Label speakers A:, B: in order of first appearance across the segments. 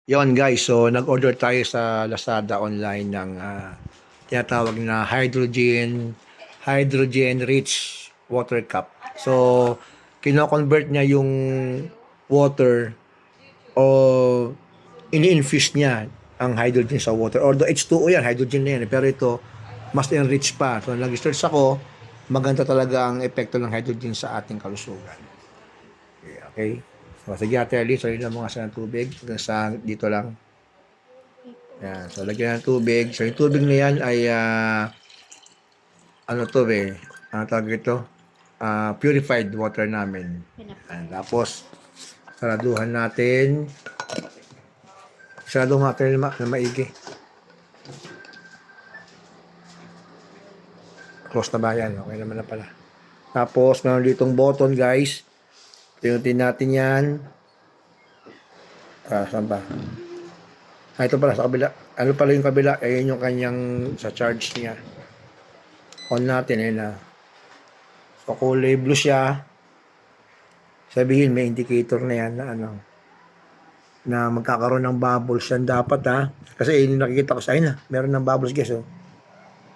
A: Yon guys, so nag-order tayo sa Lazada online ng tinatawag na hydrogen rich water cup. So kino-convert niya yung water o ini-infuse niya ang hydrogen sa water. Although H2O yan, hydrogen na yan. Pero ito, mas enrich pa. So nag-search ako, maganda talaga ang epekto ng hydrogen sa ating kalusugan. Okay? So sige Ate Ali, sorry lang mga sa tubig. Hanggang sa dito lang. Yan. So, lagyan ng tubig. So, yung tubig na yan ay, ano to ano tawag ito? Purified water namin. Yan. Tapos, saraduhan natin. Saraduhan natin na maigi. Close na ba yan? Okay naman na pala. Tapos, meron ditong button, guys. Pinutin natin yan. Saan ba? Ito pala sa kabila. Ano pala yung kabila? Ayan yung kanyang sa charge niya. On natin. Ayan na. So, kulay blue siya. Sabihin, may indicator na yan na ano. Na magkakaroon ng bubbles yan dapat ha. Kasi yun yung nakikita ko sa akin meron ng bubbles guys oh.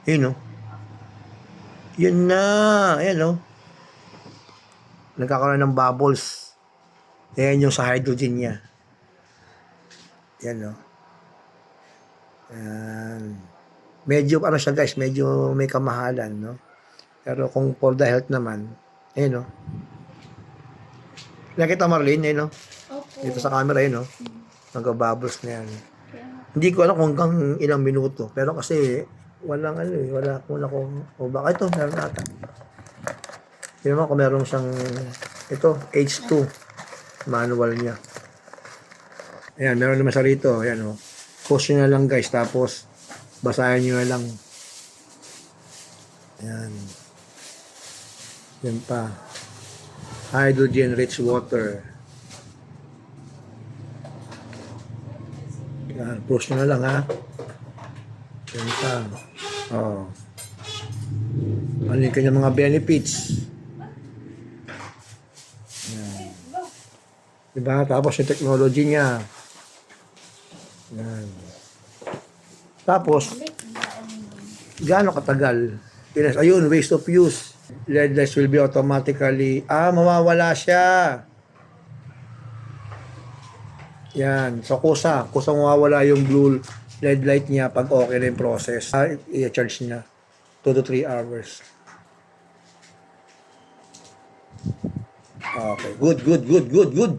A: Yun oh. Yun na. Ayan oh. Nagkakaroon ng bubbles. Ayan yung sa hydrogen niya. Yan oh. Medyo ano siya guys, medyo may kamahalan, no? Pero kung for the health naman, no? Nakita Marlene, no?
B: Opo.
A: Dito sa camera, no? Nag-bubbles na yan. Hindi ko alam kung hanggang ilang minuto, pero kasi walang wala kung baka ito, meron ata. Hindi naman kung meron siyang ito, H2 manual niya. Ayan, meron naman sa rito, ayan, oh. Post nyo na lang guys, tapos basahin nyo na lang. Ayan. Yan pa. Hydrogen rich water. Ayan, post nyo na lang ha. Yan pa. Oh. Ano yung kanyang mga benefits? Ayan. Diba? Tapos yung technology niya. Yan. Tapos, gaano katagal? Ayun, waste of use. Leadless will be automatically, mawawala siya. Yan. So, kusa mawawala yung blue LED light niya pag okay na yung process. I-charge niya 2 to 3 hours. Okay. Good.